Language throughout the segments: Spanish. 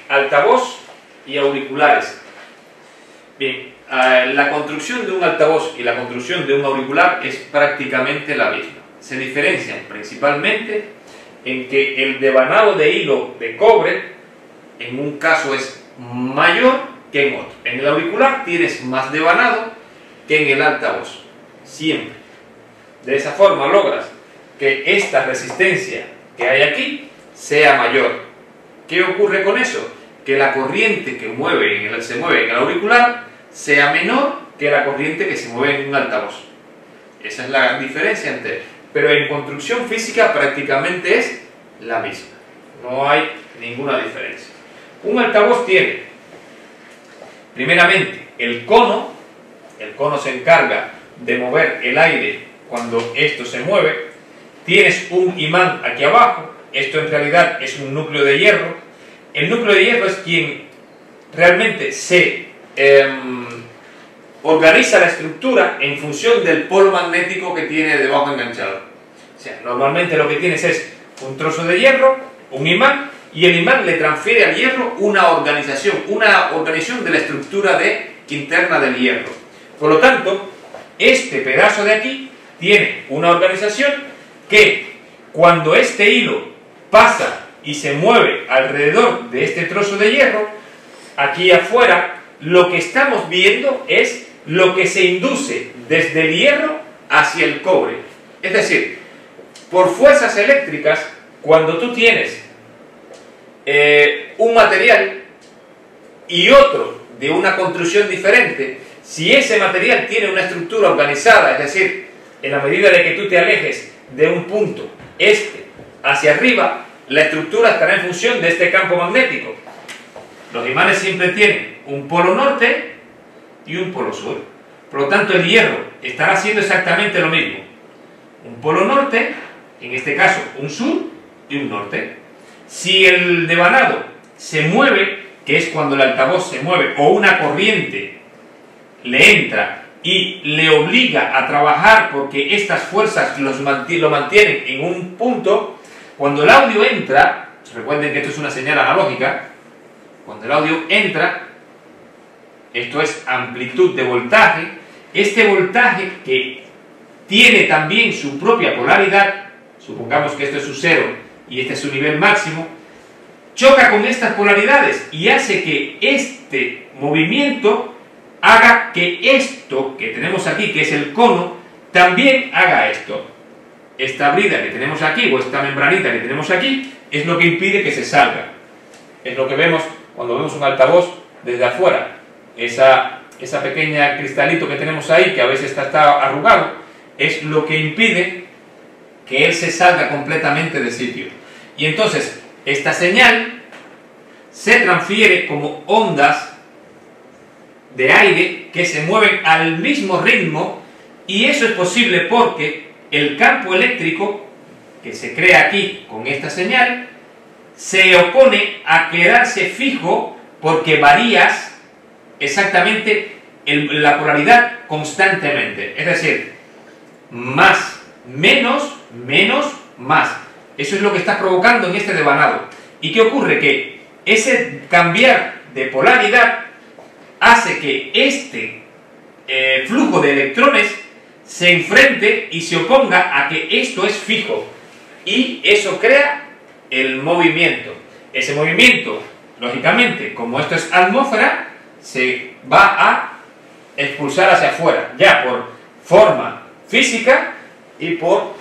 altavoz y auriculares. Bien, la construcción de un altavoz y la construcción de un auricular es prácticamente la misma. Se diferencian principalmente en que el devanado de hilo de cobre en un caso es mayor que en otro. En el auricular tienes más devanado que en el altavoz, siempre. De esa forma logras que esta resistencia que hay aquí sea mayor. ¿Qué ocurre con eso? Que la corriente que se mueve en el auricular sea menor que la corriente que se mueve en un altavoz. Esa es la diferencia entre... Pero en construcción física prácticamente es la misma. No hay ninguna diferencia. Un altavoz tiene, primeramente, el cono. El cono se encarga de mover el aire cuando esto se mueve. Tienes un imán aquí abajo. Esto en realidad es un núcleo de hierro. El núcleo de hierro es quien realmente se organiza la estructura en función del polo magnético que tiene debajo enganchado. O sea, normalmente lo que tienes es un trozo de hierro, un imán, y el imán le transfiere al hierro una organización de la estructura interna del hierro. Por lo tanto, este pedazo de aquí tiene una organización que cuando este hilo pasa y se mueve alrededor de este trozo de hierro, aquí afuera, lo que estamos viendo es lo que se induce desde el hierro hacia el cobre. Es decir, por fuerzas eléctricas, cuando tú tienes un material y otro de una construcción diferente, si ese material tiene una estructura organizada, es decir, en la medida de que tú te alejes de un punto hacia arriba, la estructura estará en función de este campo magnético. Los imanes siempre tienen un polo norte y un polo sur. Por lo tanto, el hierro estará haciendo exactamente lo mismo. Un polo norte, en este caso un sur y un norte. Si el devanado se mueve, que es cuando el altavoz se mueve, o una corriente le entra y le obliga a trabajar porque estas fuerzas lo mantienen en un punto, cuando el audio entra, recuerden que esto es una señal analógica, cuando el audio entra, esto es amplitud de voltaje, este voltaje que tiene también su propia polaridad, supongamos que esto es su cero y este es su nivel máximo, choca con estas polaridades y hace que este movimiento haga que esto que tenemos aquí, que es el cono, también haga esto. Esta brida que tenemos aquí, o esta membranita que tenemos aquí, es lo que impide que se salga. Es lo que vemos cuando vemos un altavoz desde afuera. Esa pequeña cristalito que tenemos ahí, que a veces está arrugado, es lo que impide que él se salga completamente de sitio. Y entonces, esta señal se transfiere como ondas de aire que se mueven al mismo ritmo, y eso es posible porque el campo eléctrico que se crea aquí con esta señal se opone a quedarse fijo porque varías exactamente la polaridad constantemente. Es decir, más, menos, menos, más. Eso es lo que está provocando en este devanado. ¿Y qué ocurre? Que ese cambiar de polaridad hace que este flujo de electrones se enfrente y se oponga a que esto es fijo. Y eso crea el movimiento. Ese movimiento, lógicamente, como esto es atmósfera, se va a expulsar hacia afuera, ya por forma física y por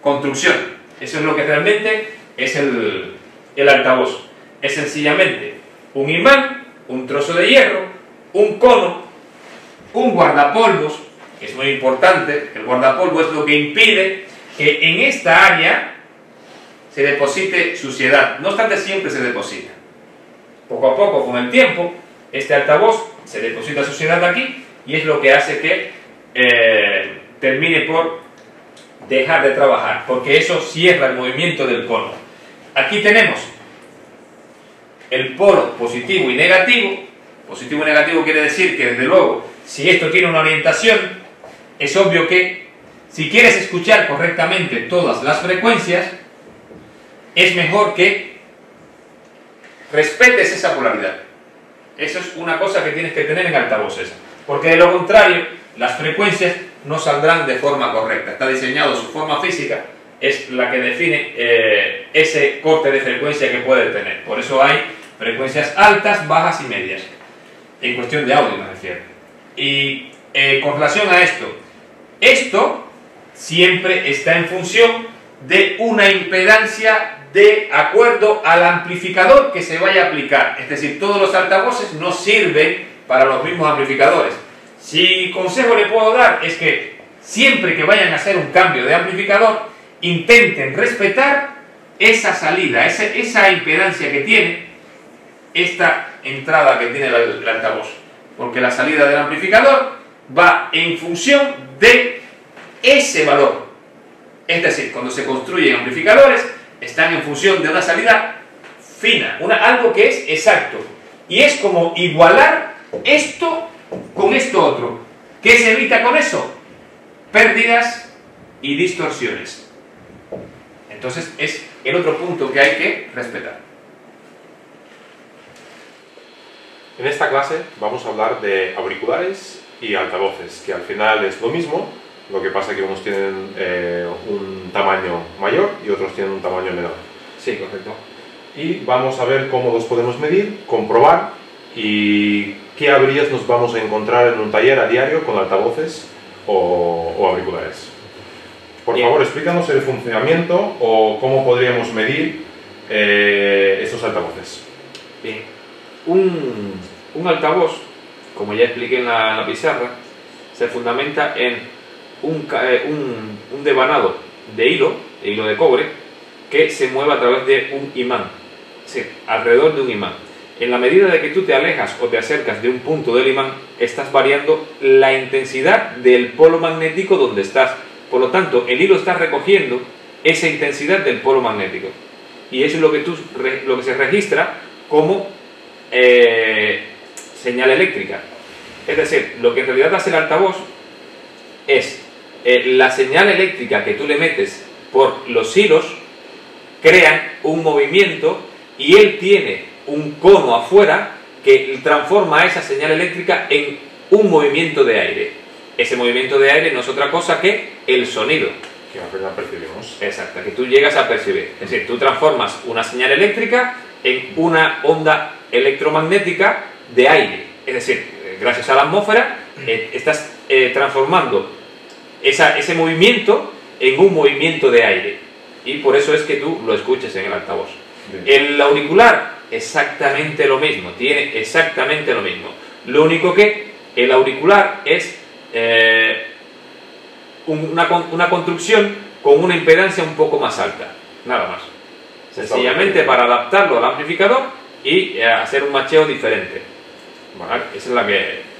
construcción. Eso es lo que realmente es el altavoz. Es sencillamente un imán, un trozo de hierro, un cono, un guardapolvos, que es muy importante. El guardapolvo es lo que impide que en esta área se deposite suciedad. No obstante, siempre se deposita. Poco a poco, con el tiempo, este altavoz se deposita suciedad aquí y es lo que hace que termine por dejar de trabajar, porque eso cierra el movimiento del cono. Aquí tenemos el polo positivo y negativo. Positivo y negativo quiere decir que, desde luego, si esto tiene una orientación, es obvio que si quieres escuchar correctamente todas las frecuencias, es mejor que respetes esa polaridad. Eso es una cosa que tienes que tener en altavoces, porque de lo contrario las frecuencias no saldrán de forma correcta. Está diseñado, su forma física es la que define ese corte de frecuencia que puede tener. Por eso hay frecuencias altas, bajas y medias, en cuestión de audio me refiero. Y con relación a esto siempre está en función de una impedancia de acuerdo al amplificador que se vaya a aplicar. Es decir, todos los altavoces no sirven para los mismos amplificadores. Si consejo le puedo dar es que siempre que vayan a hacer un cambio de amplificador, intenten respetar esa salida, esa impedancia que tiene esta entrada que tiene el altavoz. Porque la salida del amplificador va en función de ese valor. Es decir, cuando se construyen amplificadores, están en función de una salida fina, algo que es exacto. Y es como igualar esto con esto otro. ¿Qué se evita con eso? Pérdidas y distorsiones. Entonces es el otro punto que hay que respetar. En esta clase vamos a hablar de auriculares y altavoces, que al final es lo mismo. Lo que pasa es que unos tienen un tamaño mayor y otros tienen un tamaño menor. Sí, correcto. Y vamos a ver cómo los podemos medir, comprobar y qué averías nos vamos a encontrar en un taller a diario con altavoces o auriculares. Por favor, explícanos el funcionamiento o cómo podríamos medir estos altavoces. Bien. Un altavoz, como ya expliqué en la pizarra, se fundamenta en un devanado de hilo de cobre, que se mueve a través de un imán, sí, alrededor de un imán. En la medida de que tú te alejas o te acercas de un punto del imán, estás variando la intensidad del polo magnético donde estás. Por lo tanto, el hilo está recogiendo esa intensidad del polo magnético. Y eso es lo que se registra como señal eléctrica. Es decir, lo que en realidad hace el altavoz es la señal eléctrica que tú le metes por los hilos, crean un movimiento y él tiene un cono afuera que transforma esa señal eléctrica en un movimiento de aire. Ese movimiento de aire no es otra cosa que el sonido. Que apenas percibimos. Exacto, que tú llegas a percibir. Es decir, tú transformas una señal eléctrica en una onda electromagnética de aire. Es decir, gracias a la atmósfera estás transformando ese movimiento en un movimiento de aire. Y por eso es que tú lo escuches en el altavoz. Bien. El auricular, exactamente lo mismo, tiene exactamente lo mismo. Lo único que el auricular es una construcción con una impedancia un poco más alta, nada más. Sencillamente para adaptarlo al amplificador y hacer un macheo diferente. ¿Vale? Esa es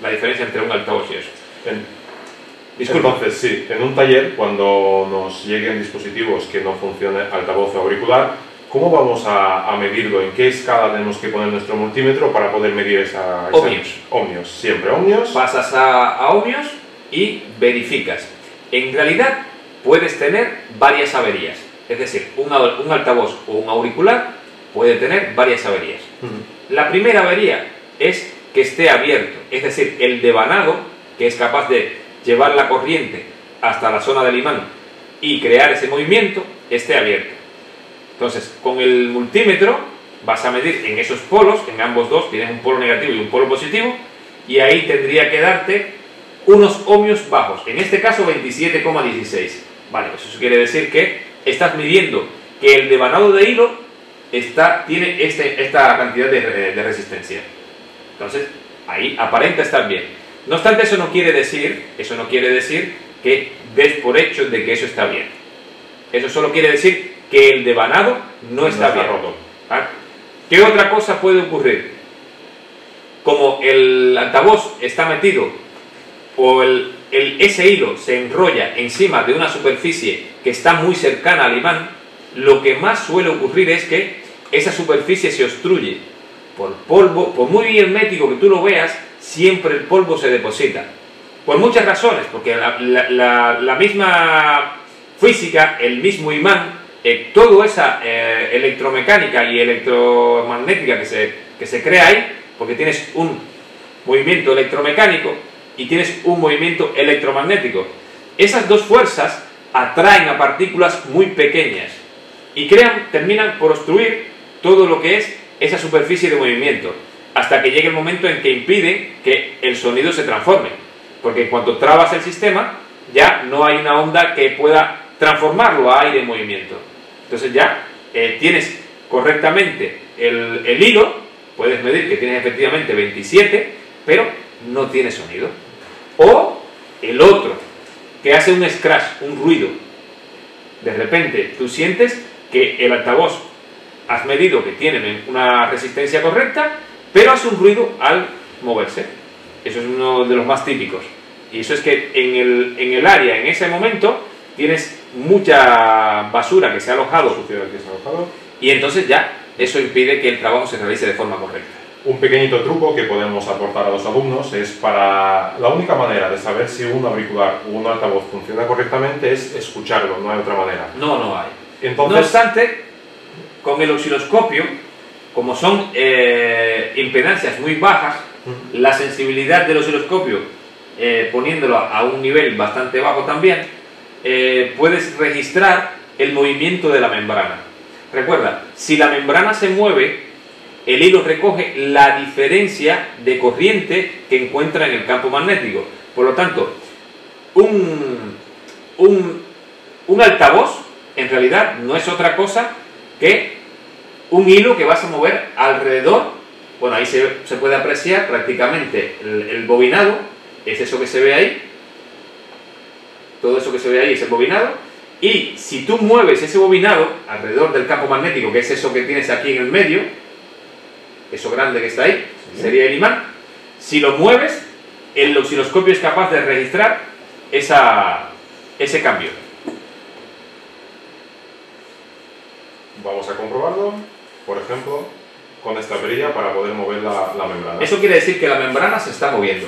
la diferencia entre un altavoz y eso. Entonces, sí, en un taller, cuando nos lleguen dispositivos que no funcionen altavoz o auricular, ¿cómo vamos a medirlo? ¿En qué escala tenemos que poner nuestro multímetro para poder medir esa... Ohmios. Ohmios, siempre ohmios. Pasas a ohmios y verificas. En realidad, puedes tener varias averías. Es decir, un altavoz o un auricular puede tener varias averías. La primera avería es que esté abierto, es decir, el devanado, que es capaz de llevar la corriente hasta la zona del imán y crear ese movimiento, esté abierto. Entonces, con el multímetro vas a medir en esos polos, en ambos dos tienes un polo negativo y un polo positivo, y ahí tendría que darte unos ohmios bajos, en este caso 27,16. Vale, pues eso quiere decir que estás midiendo que el devanado de hilo tiene esta cantidad de resistencia. Entonces, ahí aparenta estar bien. No obstante, eso no quiere decir que des por hecho de que eso está bien. Eso solo quiere decir que el devanado no está bien. Roto. ¿Vale? ¿Qué otra cosa puede ocurrir? Como el altavoz está metido o ese hilo se enrolla encima de una superficie que está muy cercana al imán, lo que más suele ocurrir es que esa superficie se obstruye por polvo, por muy hermético que tú lo veas, siempre el polvo se deposita. Por muchas razones, porque la misma física, el mismo imán, toda esa electromecánica y electromagnética que se crea ahí, porque tienes un movimiento electromecánico y tienes un movimiento electromagnético. Esas dos fuerzas atraen a partículas muy pequeñas y terminan por obstruir todo lo que es esa superficie de movimiento, hasta que llegue el momento en que impiden que el sonido se transforme, porque en cuanto trabas el sistema, ya no hay una onda que pueda transformarlo a aire en movimiento. Entonces ya tienes correctamente el hilo, puedes medir que tienes efectivamente 27, pero no tiene sonido. O el otro, que hace un scratch, un ruido. De repente tú sientes que el altavoz has medido que tiene una resistencia correcta, pero hace un ruido al moverse. Eso es uno de los más típicos. Y eso es que en el área, en ese momento, tienes mucha basura que se ha alojado, suciedad que se ha alojado, y entonces ya eso impide que el trabajo se realice de forma correcta. Un pequeñito truco que podemos aportar a los alumnos es para... La única manera de saber si un auricular o un altavoz funciona correctamente es escucharlo, no hay otra manera. No hay. Entonces, no obstante, con el osciloscopio, como son impedancias muy bajas, la sensibilidad del osciloscopio, poniéndolo a un nivel bastante bajo también, puedes registrar el movimiento de la membrana. Recuerda, si la membrana se mueve, el hilo recoge la diferencia de corriente que encuentra en el campo magnético. Por lo tanto, un altavoz en realidad no es otra cosa que un hilo que vas a mover alrededor. Bueno, ahí se puede apreciar prácticamente el bobinado, es eso que se ve ahí. Todo eso que se ve ahí es el bobinado. Y si tú mueves ese bobinado alrededor del campo magnético, que es eso que tienes aquí en el medio, eso grande que está ahí, sería el imán. Si lo mueves, el osciloscopio es capaz de registrar ese cambio. Vamos a comprobarlo, por ejemplo, con esta perilla para poder mover la membrana. Eso quiere decir que la membrana se está moviendo.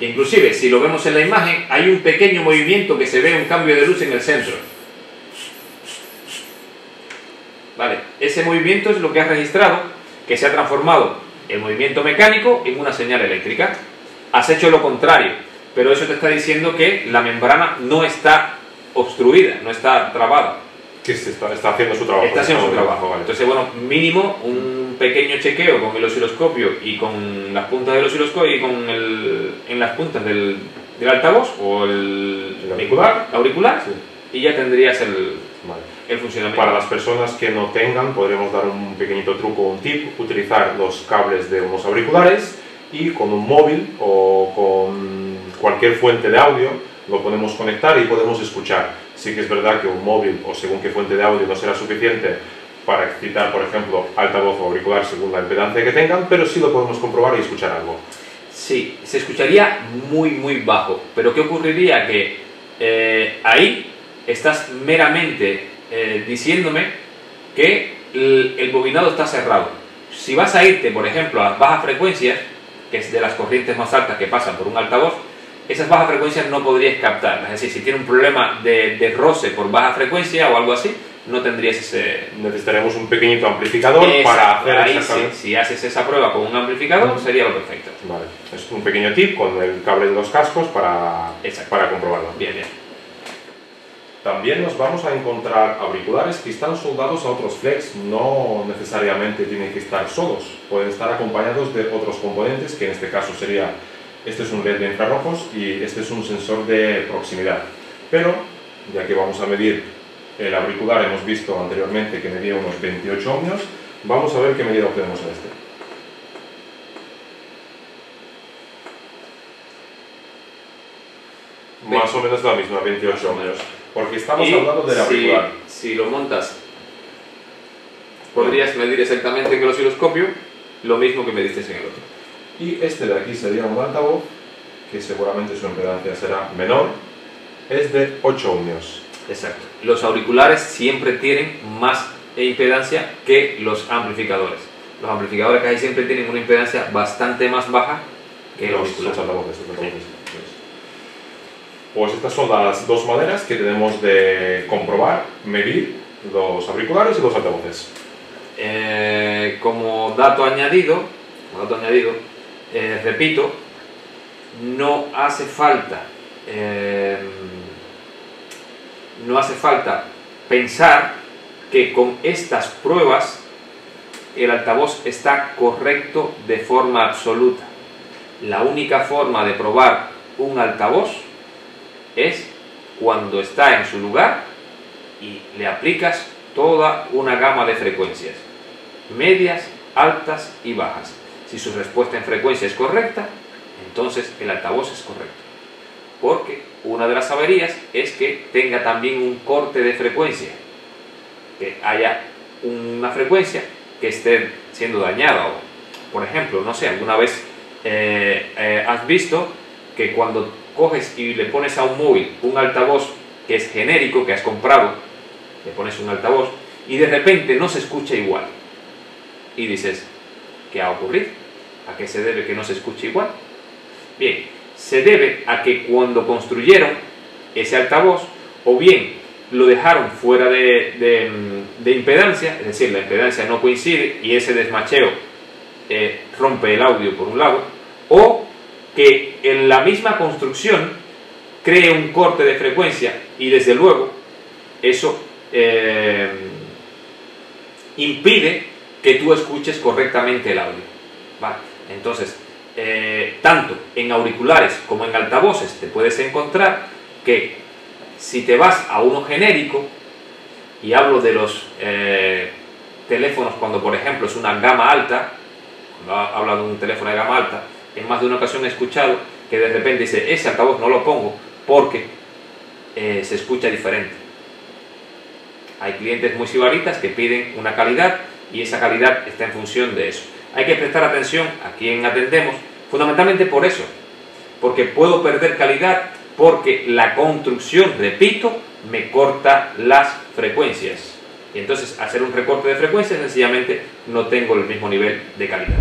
Inclusive, si lo vemos en la imagen, hay un pequeño movimiento que se ve, un cambio de luz en el centro. Vale, ese movimiento es lo que has registrado, que se ha transformado el movimiento mecánico en una señal eléctrica. Has hecho lo contrario, pero eso te está diciendo que la membrana no está obstruida, no está trabada. Que está haciendo su trabajo. Está haciendo su trabajo. Vale. Entonces, bueno, mínimo un pequeño chequeo con el osciloscopio y con las puntas del osciloscopio y en las puntas del altavoz o el auricular sí. Y ya tendrías el funcionamiento. Para las personas que no tengan, podríamos dar un pequeñito truco, un tip: utilizar los cables de unos auriculares y con un móvil o con cualquier fuente de audio lo podemos conectar y podemos escuchar. Sí que es verdad que un móvil o según qué fuente de audio no será suficiente para excitar, por ejemplo, altavoz o auricular según la impedancia que tengan, pero sí lo podemos comprobar y escuchar algo. Sí, se escucharía muy bajo, pero ¿qué ocurriría? Que ahí estás meramente diciéndome que el bobinado está cerrado. Si vas a irte, por ejemplo, a las bajas frecuencias, que es de las corrientes más altas que pasan por un altavoz, esas bajas frecuencias no podrías captar. Es decir, si tiene un problema de roce por baja frecuencia o algo así, no tendrías ese... Necesitaremos un pequeñito amplificador para hacer ahí sí, si haces esa prueba con un amplificador, sería lo perfecto. Vale, es un pequeño tip con el cable de los cascos para comprobarlo. Bien. También nos vamos a encontrar auriculares que están soldados a otros flex, no necesariamente tienen que estar solos, pueden estar acompañados de otros componentes, que en este caso sería... Este es un LED de infrarrojos y este es un sensor de proximidad. Pero, ya que vamos a medir el auricular, hemos visto anteriormente que medía unos 28 ohmios, vamos a ver qué medida obtenemos en este. Más o menos la misma, 28 ohmios. Porque estamos hablando del auricular. Si lo montas, podrías medir exactamente en el osciloscopio lo mismo que mediste en el otro. Y este de aquí sería un altavoz, que seguramente su impedancia será menor, es de 8 ohmios. Exacto. Los auriculares siempre tienen más impedancia que los amplificadores. Los amplificadores casi siempre tienen una impedancia bastante más baja que los altavoces. Pues estas son las dos maneras que tenemos de comprobar, medir los auriculares y los altavoces. Como dato añadido, repito, no hace falta pensar que con estas pruebas el altavoz está correcto de forma absoluta. La única forma de probar un altavoz es cuando está en su lugar y le aplicas toda una gama de frecuencias, medias, altas y bajas. Si su respuesta en frecuencia es correcta, entonces el altavoz es correcto. Porque una de las averías es que tenga también un corte de frecuencia, que haya una frecuencia que esté siendo dañada. Por ejemplo, no sé, alguna vez has visto que cuando coges y le pones a un móvil un altavoz que es genérico, que has comprado, le pones un altavoz y de repente no se escucha igual. Y dices, ¿qué ha ocurrido? ¿A qué se debe que no se escuche igual? Bien, se debe a que cuando construyeron ese altavoz, o bien lo dejaron fuera de impedancia, es decir, la impedancia no coincide y ese desmacheo rompe el audio por un lado, o que en la misma construcción cree un corte de frecuencia y desde luego eso impide que tú escuches correctamente el audio. ¿Vale? Entonces, tanto en auriculares como en altavoces te puedes encontrar que si te vas a uno genérico, y hablo de los teléfonos cuando por ejemplo es una gama alta, cuando hablo de un teléfono de gama alta, en más de una ocasión he escuchado que de repente dice, ese altavoz no lo pongo porque se escucha diferente. Hay clientes muy sibaritas que piden una calidad y esa calidad está en función de eso. Hay que prestar atención a quién atendemos, fundamentalmente por eso, porque puedo perder calidad porque la construcción, repito, me corta las frecuencias. Y entonces, hacer un recorte de frecuencias, sencillamente no tengo el mismo nivel de calidad.